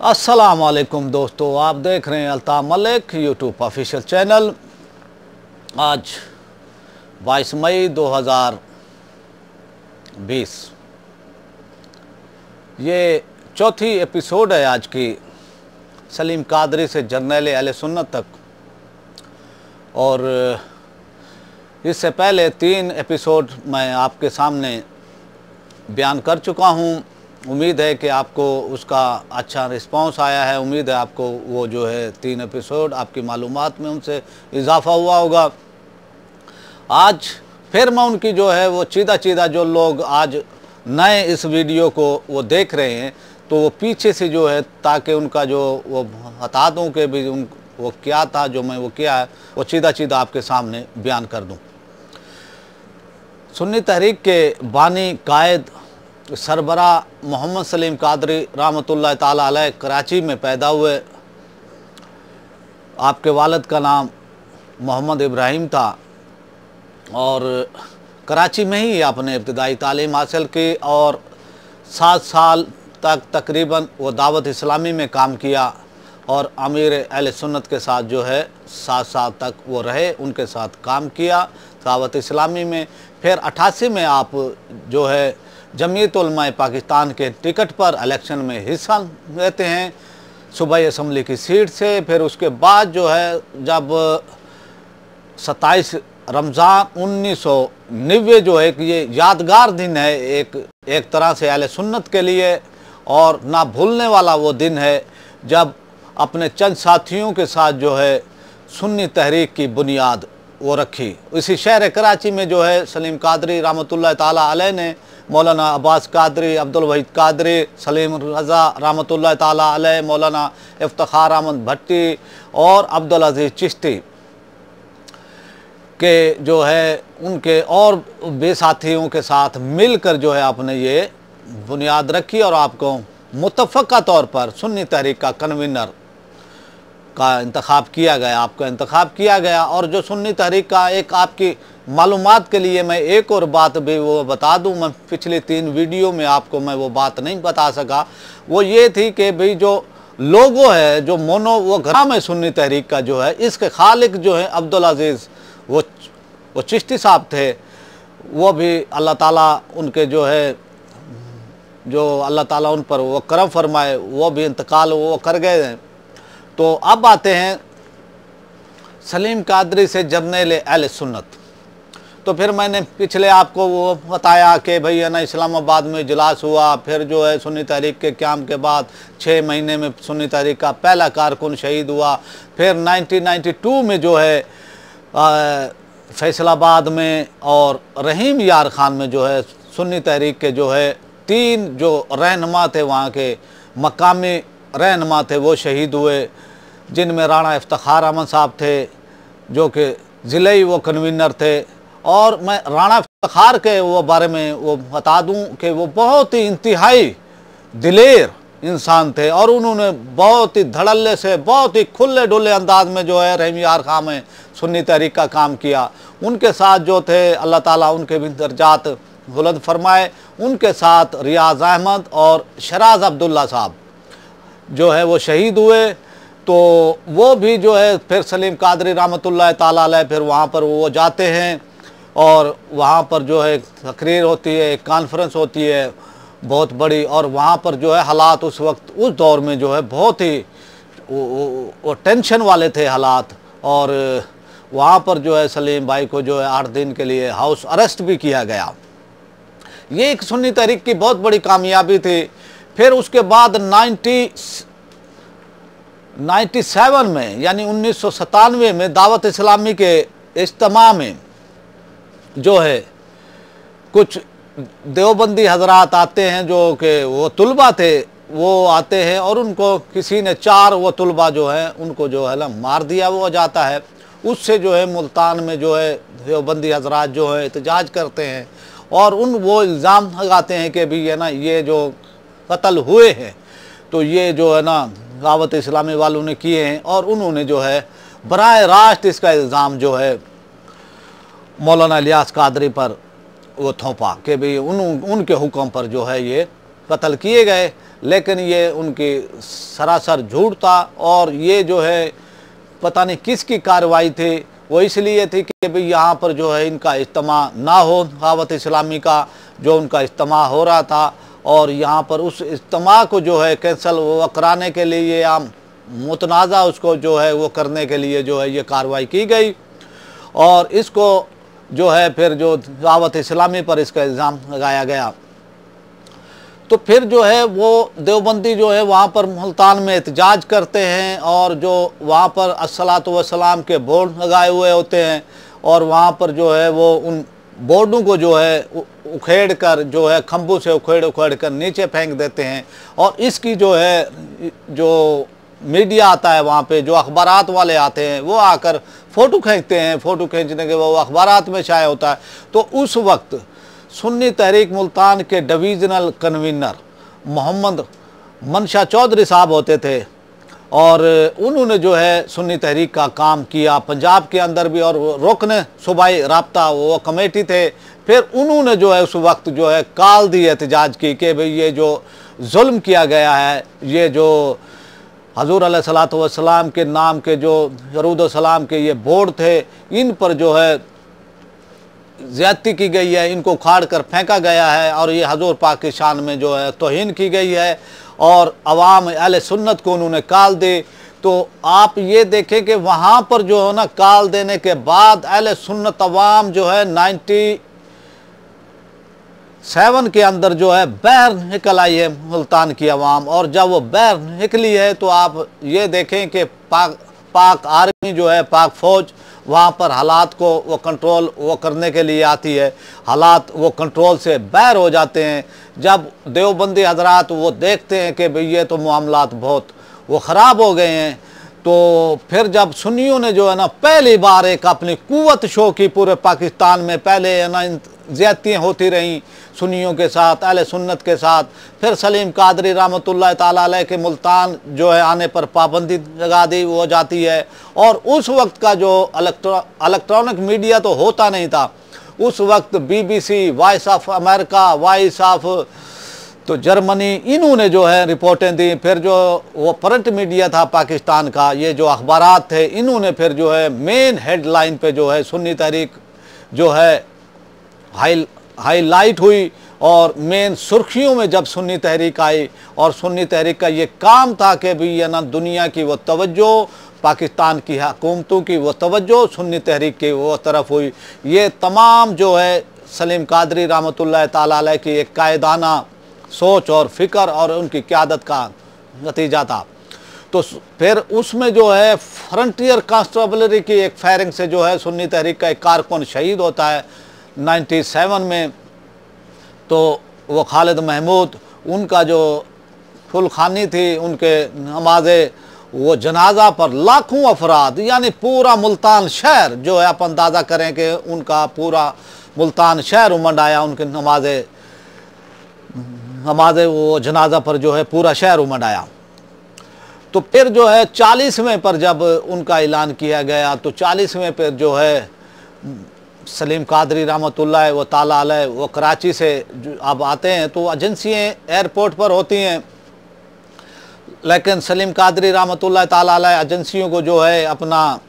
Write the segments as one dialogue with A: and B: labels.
A: अस्सलाम वालेकुम दोस्तों, आप देख रहे हैं Altaf Malik YouTube official channel. आज 22 मई 2020 ये चौथी एपिसोड है आज की, सलीम कादरी से जर्नैल अहले सुन्नत तक। और इससे पहले 3 एपिसोड मैं आपके सामने बयान कर चुका हूँ। उम्मीद है कि आपको उसका अच्छा रिस्पांस आया है। उम्मीद है आपको वो जो है 3 एपिसोड आपकी मालूमात में उनसे इजाफ़ा हुआ होगा। आज फिर मैं उनकी जो है वो चीदा जो लोग आज नए इस वीडियो को वो देख रहे हैं, तो वो पीछे से जो है, ताकि उनका जो वो बता दूँ कि भी उन वो क्या था जो मैं वो किया है, वो चीदा आपके सामने बयान कर दूँ। सुन्नी तहरीक के बानी कायद सरबरा मोहम्मद सलीम कादरी रहमतुल्लाह ताला अलैह कराची में पैदा हुए। आपके वालिद का नाम मोहम्मद इब्राहिम था और कराची में ही आपने इब्तिदाई तालीम हासिल की और 7 साल तक तकरीबन वो दावत इस्लामी में काम किया और अमीर अहले सुन्नत के साथ जो है 7 साल तक वो रहे, उनके साथ काम किया दावत इस्लामी में। फिर 88 में आप जो है जमीयत उलमाए पाकिस्तान के टिकट पर इलेक्शन में हिस्सा लेते हैं सूबाई असम्बली की सीट से। फिर उसके बाद जो है जब 27 रमज़ान 1990 जो है कि ये यादगार दिन है एक तरह से अहले सुन्नत के लिए, और ना भूलने वाला वो दिन है जब अपने चंद साथियों के साथ जो है सुन्नी तहरीक की बुनियाद वो रखी। इसी शहर कराची में जो है सलीम कादरी रहमतुल्लाह ताला अलैह ने मौलाना अब्बास कादरी, अब्दुल वहीद कादरी, सलीम रज़ा रहमतुल्लाह ताला अलैह, मौलाना इफ्तिखार अहमद भट्टी और अब्दुल अजीज़ चिश्ती के जो है उनके और बेसाथियों के साथ मिलकर जो है आपने ये बुनियाद रखी और आपको मुतफ़क़ा तौर पर सुन्नी तहरीक का कन्वीनर का इंतखाब किया गया, आपका इंतखाब किया गया। और जो सुन्नी तहरीक का एक आपकी मालूमात के लिए मैं एक और बात भी वो बता दूं, मैं पिछले 3 वीडियो में आपको मैं वो बात नहीं बता सका, वो ये थी कि भाई जो लोगो है जो मोनो वो ग्राम है सुन्नी तहरीक का जो है, इसके खालिक जो है अब्दुल अजीज़ वो चिश्ती साहब थे। वो भी अल्लाह ताला उनके जो है जो अल्लाह ताला उन पर वो करम फरमाए, वो भी इंतकाल वो कर गए हैं। तो अब आते हैं सलीम कादरी से जर्नैल अहले सुन्नत। तो फिर मैंने पिछले आपको वो बताया कि भाई है ना इस्लामाबाद में इजलास हुआ, फिर जो है सुन्नी तहरीक के क़याम के बाद 6 महीने में सुन्नी तहरीक का पहला कारकुन शहीद हुआ। फिर 1992 में जो है फैसलाबाद में और रहीम यार ख़ान में जो है सुन्नी तहरीक के जो है 3 जो रहनुमा थे, वहाँ के मकामी रहनुमा थे, वो शहीद हुए, जिनमें राणा इफ्तिखार अहमद साहब थे जो कि ज़िले वो कन्वीनर थे। और मैं राणा इफ्तिखार के वो बारे में वो बता दूं कि वो बहुत ही इंतहाई दिलेर इंसान थे और उन्होंने बहुत ही धड़ल्ले से बहुत ही खुले डुले अंदाज में जो है रहीम यार ख़ान में सुन्नी तहरीक का काम किया। उनके साथ जो थे अल्लाह ताला उनके भी दर्जात बुलंद फरमाए, उनके साथ रियाज अहमद और शराज अब्दुल्ला साहब जो है वो शहीद हुए। तो वो भी जो है फिर सलीम कादरी रहमतुल्लाह ताला अलैह फिर वहाँ पर वो जाते हैं और वहाँ पर जो है तकरीर होती है, एक कॉन्फ्रेंस होती है बहुत बड़ी, और वहाँ पर जो है हालात उस वक्त उस दौर में जो है बहुत ही वो टेंशन वाले थे हालात। और वहाँ पर जो है सलीम भाई को जो है 8 दिन के लिए हाउस अरेस्ट भी किया गया। ये एक सुन्नी तहरीक की बहुत बड़ी कामयाबी थी। फिर उसके बाद 97 में यानी 1997 में दावत इस्लामी के इज्तिमा में जो है कुछ देवबंदी हजरात आते हैं जो कि वो तुलबा थे, वो आते हैं और उनको किसी ने 4 वो तुलबा जो है उनको जो है ना मार दिया वो जाता है। उससे जो है मुल्तान में जो है देवबंदी हजरात जो है एहतजाज करते हैं और वो इल्ज़ाम लगाते हैं कि भी है ना ये जो कत्ल हुए हैं तो ये जो है ना दावत इस्लामी वालों ने किए हैं, और उन्होंने जो है बराह रास्त इसका इल्ज़ाम जो है मौलाना इलियास कादरी पर वो थोपा कि भाई उनके हुक्म पर जो है ये कत्ल किए गए। लेकिन ये उनकी सरासर झूठ था। और ये जो है पता नहीं किसकी कार्रवाई थी, वो इसलिए थी कि भाई यहाँ पर जो है इनका इज्तिमा ना हो, दावत इस्लामी का जो उनका इज्तिमा हो रहा था, और यहाँ पर उस इज्तिमा को जो है कैंसिल वो कराने के लिए या मुतनाज़ा उसको जो है वो करने के लिए जो है ये कार्रवाई की गई। और इसको जो है फिर जो दावत इस्लामी पर इसका इल्ज़ाम लगाया गया। तो फिर जो है वो देवबंदी जो है वहाँ पर मुल्तान में एहतजाज करते हैं, और जो वहाँ पर अस्सलातु वस्सलाम के बोर्ड लगाए हुए होते हैं, और वहाँ पर जो है वो उन बोर्डों को जो है उखेड़ कर जो है खंभों से उखेड़ कर नीचे फेंक देते हैं। और इसकी जो है जो मीडिया आता है वहाँ पे, जो अखबारात वाले आते हैं वो आकर फ़ोटो खींचते हैं, फ़ोटो खींचने के वो अखबारात में शाया होता है। तो उस वक्त सुन्नी तहरीक मुल्तान के डिवीज़नल कन्वीनर मोहम्मद मनशा चौधरी साहब होते थे, और उन्होंने जो है सुन्नी तहरीक का काम किया पंजाब के अंदर भी, और रुकन सूबाई राब्ता वो कमेटी थे। फिर उन्होंने जो है उस वक्त जो है काल दी एहतजाज की कि भाई ये जो जुल्म किया गया है, ये जो हजूर अलैहिस्सलातु वस्सलाम के नाम के जो दरूद सलाम के ये बोर्ड थे, इन पर जो है ज़्यादती की गई है, इनको उखाड़ कर फेंका गया है, और ये हजूर पाक की शान में जो है तौहीन की गई है, और अवाम अहले सुन्नत को उन्होंने काल दी। तो आप ये देखें कि वहाँ पर जो है ना काल देने के बाद अहले सुन्नत अवाम जो है 97 के अंदर जो है बाहर निकल आई है मुल्तान की अवाम। और जब वो बाहर निकली है तो आप ये देखें कि पाक आर्मी जो है, पाक फ़ौज वहाँ पर हालात को वो कंट्रोल वो करने के लिए आती है, हालात वो कंट्रोल से बाहर हो जाते हैं। जब देवबंदी हजरात वो देखते हैं कि भाई ये तो मामलात बहुत वो ख़राब हो गए हैं, तो फिर जब सुन्नियों ने जो है ना पहली बार एक अपनी कुव्वत शो की पूरे पाकिस्तान में, पहले है ना ज़्यादतियाँ होती रहीं सुन्नियों के साथ, अहले सुन्नत के साथ। फिर सलीम कादरी रहमतुल्लाह ताला अलैह के मुल्तान जो है आने पर पाबंदी लगा दी हो जाती है। और उस वक्त का जो इलेक्ट्रॉनिक मीडिया तो होता नहीं था, उस वक्त BBC, voice of America, voice of तो जर्मनी, इन्होंने जो है रिपोर्टें दी। फिर जो वो प्रिंट मीडिया था पाकिस्तान का, ये जो अखबारात थे, इन्होंने फिर जो है मेन हेडलाइन पे जो है सुन्नी तहरीक जो है हाईलाइट हुई, और मेन सुर्खियों में जब सुन्नी तहरीक आई। और सुन्नी तहरीक का ये काम था कि भी ये ना दुनिया की वो तवज्जो, पाकिस्तान की हुकूमतों की वो तवज्जो सुन्नी तहरीक की वो तरफ हुई। ये तमाम जो है सलीम कादरी रहमतुल्लाह ताला अलैह की एक कायदाना सोच और फ़िक्र और उनकी क़यादत का नतीजा था। तो फिर उसमें जो है फ्रंटियर कांस्टेबलरी की एक फायरिंग से जो है सुन्नी तहरीक का एक कारकुन शहीद होता है 97 में। तो वो खालिद महमूद, उनका जो फुलखानी थी, उनके नमाज़े वो जनाजा पर लाखों अफराद, यानी पूरा मुल्तान शहर जो है, आप अंदाज़ा करें कि उनका पूरा मुल्तान शहर उमड़ आया उनके नमाज़े वो जनाजा पर जो है पूरा शहर उमड़ आया। तो फिर जो है 40वें पर जब उनका ऐलान किया गया, तो 40वें पर जो है सलीम कादरी रहमतुल्लाह व ताला अलैह वो कराची से अब आते हैं, तो एजेंसियाँ एयरपोर्ट पर होती हैं, लेकिन सलीम कादरी रहमतुल्लाह ताला अलैह एजेंसियों को जो है अपना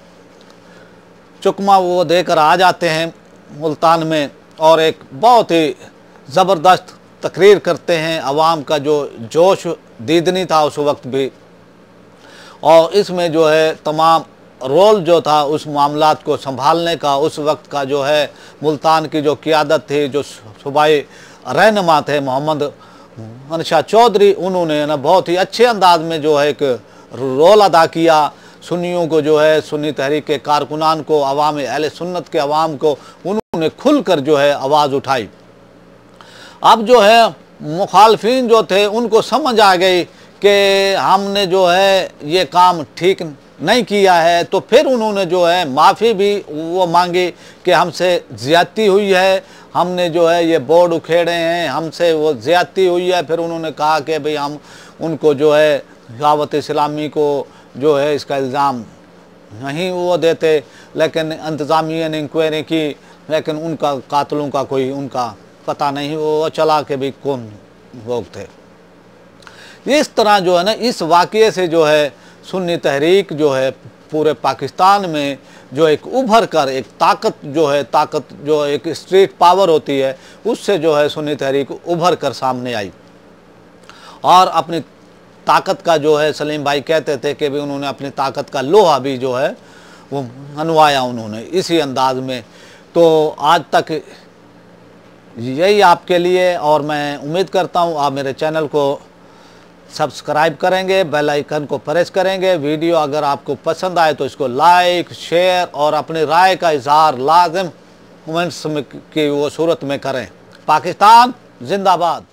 A: चुकमा वो देकर आ जाते हैं मुल्तान में, और एक बहुत ही ज़बरदस्त तकरीर करते हैं। अवाम का जो जोश दीदनी था उस वक्त भी, और इसमें जो है तमाम रोल जो था उस मामलात को संभालने का, उस वक्त का जो है मुल्तान की जो क़यादत थी, जो सूबाई रहनुमा थे मोहम्मद मनशा चौधरी, उन्होंने ना बहुत ही अच्छे अंदाज में जो है एक रोल अदा किया। सुन्नियों को जो है सुन्नी तहरीक के कारकुनान को, अवाम अहले सुन्नत के अवाम को उन्होंने खुल कर जो है आवाज़ उठाई। अब जो है मुखालफिन जो थे उनको समझ आ गई कि हमने जो है ये काम ठीक नहीं किया है, तो फिर उन्होंने जो है माफ़ी भी वो मांगी कि हमसे ज़्यादती हुई है, हमने जो है ये बोर्ड उखेड़े हैं, हमसे वो ज़्यादती हुई है। फिर उन्होंने कहा कि भाई हम उनको जो है दावत इस्लामी को जो है इसका इल्ज़ाम नहीं वो देते, लेकिन इंतज़ामिया ने इंक्वायरी की, लेकिन उनका कातलों का कोई उनका पता नहीं वो चला कि भाई कौन लोग थे। इस तरह जो है ना, इस वाक़ये से जो है सुन्नी तहरीक जो है पूरे पाकिस्तान में जो एक उभर कर एक ताकत जो एक स्ट्रीट पावर होती है, उससे जो है सुन्नी तहरीक उभर कर सामने आई। और अपनी ताकत का जो है, सलीम भाई कहते थे कि भी उन्होंने अपनी ताकत का लोहा भी जो है वो मनवाया उन्होंने इसी अंदाज में। तो आज तक यही आपके लिए, और मैं उम्मीद करता हूँ आप मेरे चैनल को सब्सक्राइब करेंगे, बेल आइकन को प्रेस करेंगे। वीडियो अगर आपको पसंद आए तो इसको लाइक, शेयर और अपनी राय का इजहार लाजिम कमेंट्स में की वो सूरत में करें। पाकिस्तान जिंदाबाद।